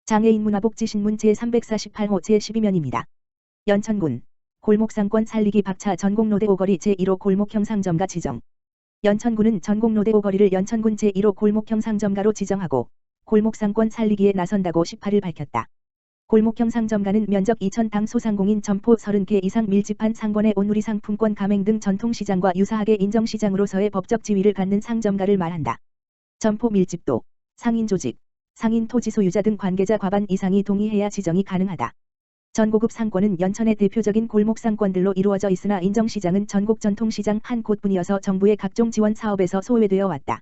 장애인 문화복지신문 제348호 제12면입니다. 연천군 골목상권 살리기 박차 전곡로대 오거리 제1호 골목형 상점가 지정. 연천군은 전곡로대 오거리를 연천군 제1호 골목형 상점가로 지정하고 골목상권 살리기에 나선다고 18일 밝혔다. 골목형 상점가는 면적 2,000당 소상공인 점포 30개 이상 밀집한 상권의 온누리 상품권 가맹 등 전통시장과 유사하게 인정시장으로서의 법적 지위를 갖는 상점가를 말한다. 점포 밀집도, 상인 조직, 상인 토지 소유자 등 관계자 과반 이상이 동의해야 지정이 가능하다. 전고급 상권은 연천의 대표적인 골목 상권들로 이루어져 있으나 인정시장은 전국 전통시장 한 곳뿐이어서 정부의 각종 지원 사업에서 소외되어 왔다.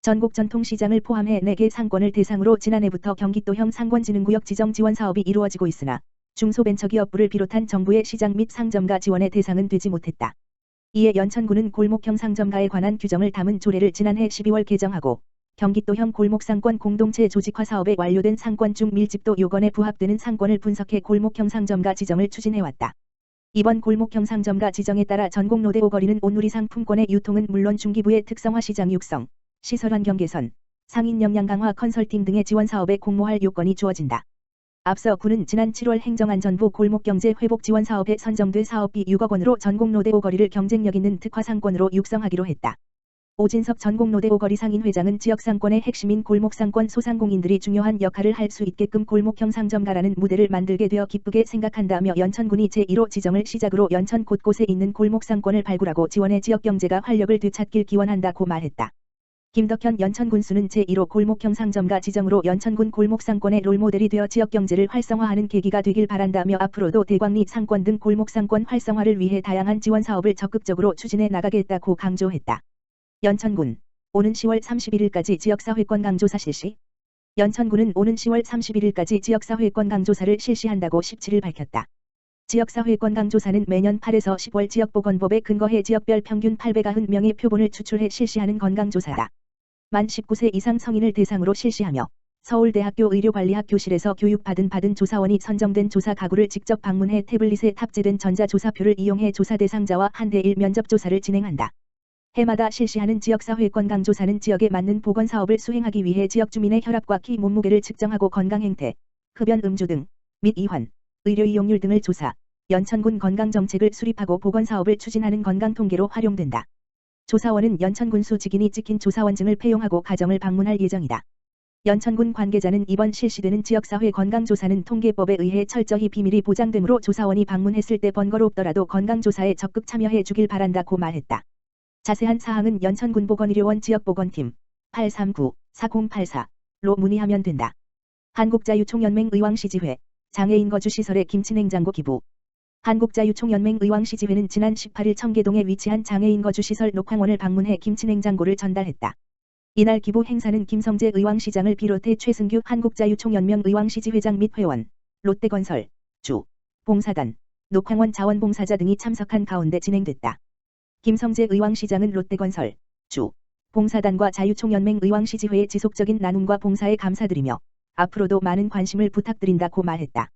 전국 전통시장을 포함해 4개 상권을 대상으로 지난해부터 경기도형 상권진흥구역 지정 지원 사업이 이루어지고 있으나 중소벤처기업부를 비롯한 정부의 시장 및 상점가 지원의 대상은 되지 못했다. 이에 연천군은 골목형 상점가에 관한 규정을 담은 조례를 지난해 12월 개정하고 경기도형 골목상권 공동체 조직화 사업에 완료된 상권 중 밀집도 요건에 부합되는 상권을 분석해 골목형 상점가 지정을 추진해왔다. 이번 골목형 상점가 지정에 따라 전곡로대 오거리는 온누리 상품권의 유통은 물론 중기부의 특성화 시장 육성, 시설환경 개선, 상인 역량 강화 컨설팅 등의 지원 사업에 공모할 요건이 주어진다. 앞서 군은 지난 7월 행정안전부 골목경제회복지원사업에 선정돼 사업비 6억 원으로 전곡로대 오거리를 경쟁력 있는 특화상권으로 육성하기로 했다. 오진석 전곡로대 오거리 상인회장은 지역상권의 핵심인 골목상권 소상공인들이 중요한 역할을 할 수 있게끔 골목형 상점가라는 무대를 만들게 되어 기쁘게 생각한다며 연천군이 제1호 지정을 시작으로 연천 곳곳에 있는 골목상권을 발굴하고 지원해 지역경제가 활력을 되찾길 기원한다고 말했다. 김덕현 연천군수는 제1호 골목형 상점가 지정으로 연천군 골목상권의 롤모델이 되어 지역경제를 활성화하는 계기가 되길 바란다며 앞으로도 대광리 상권 등 골목상권 활성화를 위해 다양한 지원 사업을 적극적으로 추진해 나가겠다고 강조했다. 연천군 오는 10월 31일까지 지역사회권 강조사 실시. 연천군은 오는 10월 31일까지 지역사회권 강조사를 실시한다고 17일 밝혔다. 지역사회권 강조사는 매년 8에서 10월 지역보건법에 근거해 지역별 평균 890명의 표본을 추출해 실시하는 건강조사다. 만 19세 이상 성인을 대상으로 실시하며 서울대학교 의료관리학교실에서 교육받은 조사원이 선정된 조사 가구를 직접 방문해 태블릿에 탑재된 전자조사표를 이용해 조사 대상자와 1:1 면접조사를 진행한다. 해마다 실시하는 지역사회권 강조사는 지역에 맞는 보건사업을 수행하기 위해 지역 주민의 혈압과 키 몸무게를 측정하고 건강행태, 흡연 음주 등 및 이환, 의료 이용률 등을 조사, 연천군 건강정책을 수립하고 보건사업을 추진하는 건강통계로 활용된다. 조사원은 연천군수 직인이 찍힌 조사원증을 폐용하고 가정을 방문할 예정이다. 연천군 관계자는 이번 실시되는 지역사회 건강조사는 통계법에 의해 철저히 비밀이 보장되므로 조사원이 방문했을 때 번거롭더라도 건강조사에 적극 참여해 주길 바란다고 말했다. 자세한 사항은 연천군보건의료원 지역보건팀 839-4084로 문의하면 된다. 한국자유총연맹 의왕시지회 장애인 거주시설의 김치냉장고 기부. 한국자유총연맹 의왕시지회는 지난 18일 청계동에 위치한 장애인 거주시설 녹황원을 방문해 김치냉장고를 전달했다. 이날 기부 행사는 김성재 의왕시장을 비롯해 최승규 한국자유총연맹 의왕시지회장 및 회원, 롯데건설, 주, 봉사단, 녹황원 자원봉사자 등이 참석한 가운데 진행됐다. 김성재 의왕시장은 롯데건설, 주, 봉사단과 자유총연맹 의왕시지회의 지속적인 나눔과 봉사에 감사드리며 앞으로도 많은 관심을 부탁드린다고 말했다.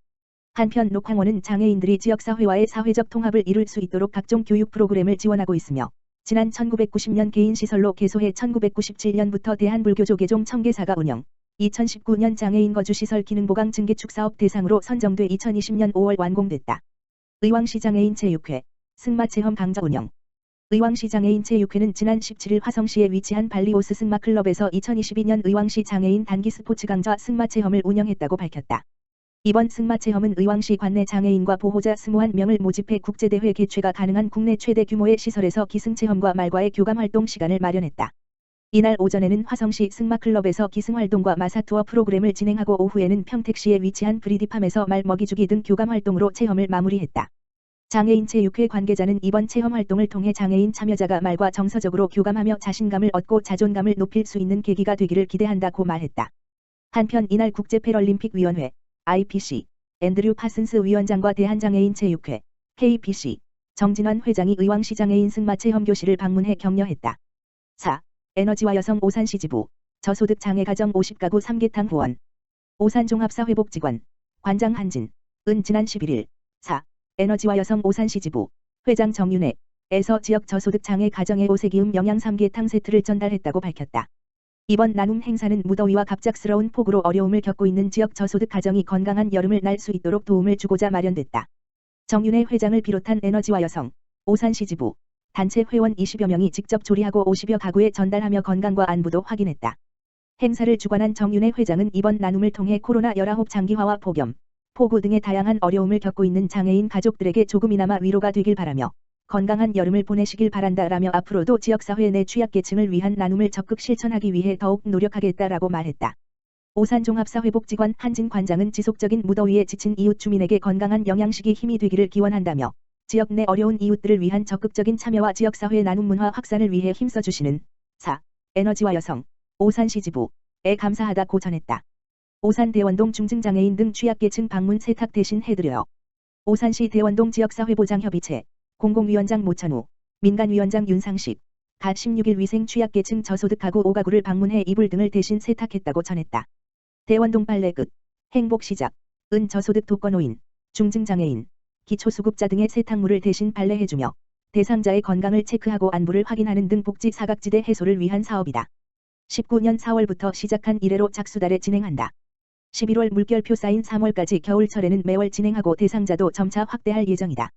한편 녹황원은 장애인들이 지역사회와의 사회적 통합을 이룰 수 있도록 각종 교육 프로그램을 지원하고 있으며 지난 1990년 개인시설로 개소해 1997년부터 대한불교조 개종 청계사가 운영, 2019년 장애인 거주시설 기능보강 증개축 사업 대상으로 선정돼 2020년 5월 완공됐다. 의왕시 장애인 체육회, 승마체험 강좌 운영. 의왕시 장애인 체육회는 지난 17일 화성시에 위치한 발리오스 승마클럽에서 2022년 의왕시 장애인 단기 스포츠 강좌 승마체험을 운영했다고 밝혔다. 이번 승마체험은 의왕시 관내 장애인과 보호자 21명을 모집해 국제대회 개최가 가능한 국내 최대 규모의 시설에서 기승체험과 말과의 교감활동 시간을 마련했다. 이날 오전에는 화성시 승마클럽에서 기승활동과 마사투어 프로그램을 진행하고 오후에는 평택시에 위치한 브리디팜에서 말 먹이주기 등 교감활동으로 체험을 마무리했다. 장애인 체육회 관계자는 이번 체험활동을 통해 장애인 참여자가 말과 정서적으로 교감하며 자신감을 얻고 자존감을 높일 수 있는 계기가 되기를 기대한다고 말했다. 한편 이날 국제패럴림픽위원회 IPC 앤드류 파슨스 위원장과 대한장애인 체육회 KPC 정진환 회장이 의왕시 장애인 승마체험교실을 방문해 격려했다. 4. 에너지와 여성 오산시 지부 저소득 장애 가정 50가구 3개탕 후원 오산종합사회복지관 관장 한진 은 지난 11일 4. 에너지와 여성 오산시 지부 회장 정윤애에서 지역 저소득 장애 가정에 오세기음 영양 3개탕 세트를 전달했다고 밝혔다. 이번 나눔 행사는 무더위와 갑작스러운 폭우로 어려움을 겪고 있는 지역 저소득 가정이 건강한 여름을 날 수 있도록 도움을 주고자 마련됐다. 정윤회 회장을 비롯한 에너지와 여성, 오산시 지부, 단체 회원 20여 명이 직접 조리하고 50여 가구에 전달하며 건강과 안부도 확인했다. 행사를 주관한 정윤회 회장은 이번 나눔을 통해 코로나19 장기화와 폭염, 폭우 등의 다양한 어려움을 겪고 있는 장애인 가족들에게 조금이나마 위로가 되길 바라며 건강한 여름을 보내시길 바란다라며 앞으로도 지역사회 내 취약계층을 위한 나눔을 적극 실천하기 위해 더욱 노력하겠다라고 말했다. 오산종합사회복지관 한진 관장은 지속적인 무더위에 지친 이웃 주민에게 건강한 영양식이 힘이 되기를 기원한다며 지역 내 어려운 이웃들을 위한 적극적인 참여와 지역사회 나눔 문화 확산을 위해 힘써주시는 에너지와 여성, 오산시 지부에 감사하다고 전했다. 오산 대원동 중증장애인 등 취약계층 방문 세탁 대신 해드려요. 오산시 대원동 지역사회보장협의체 공공위원장 모천우, 민간위원장 윤상식, 가 16일 위생 취약계층 저소득 가구 5가구를 방문해 이불 등을 대신 세탁했다고 전했다. 대원동 빨래 끝, 행복시작, 은 저소득 독거노인, 중증장애인, 기초수급자 등의 세탁물을 대신 발레해주며 대상자의 건강을 체크하고 안부를 확인하는 등 복지 사각지대 해소를 위한 사업이다. 19년 4월부터 시작한 이래로 작수달에 진행한다. 11월 물결표 쌓인 3월까지 겨울철에는 매월 진행하고 대상자도 점차 확대할 예정이다.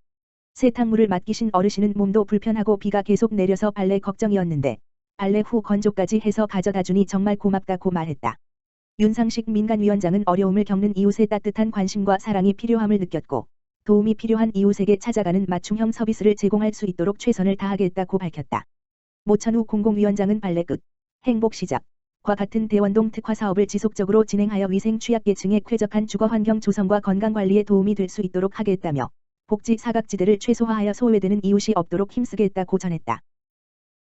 세탁물을 맡기신 어르신은 몸도 불편하고 비가 계속 내려서 발레 걱정이었는데 발레 후 건조까지 해서 가져다 주니 정말 고맙다고 말했다. 윤상식 민간위원장은 어려움을 겪는 이웃의 따뜻한 관심과 사랑이 필요함을 느꼈고 도움이 필요한 이웃에게 찾아가는 맞춤형 서비스를 제공할 수 있도록 최선을 다하겠다고 밝혔다. 모천우 공공위원장은 발레 끝, 행복시작과 같은 대원동 특화 사업을 지속적으로 진행하여 위생 취약계층의 쾌적한 주거환경 조성과 건강관리에 도움이 될 수 있도록 하겠다며 복지 사각지대를 최소화하여 소외되는 이웃이 없도록 힘쓰겠다고 전했다.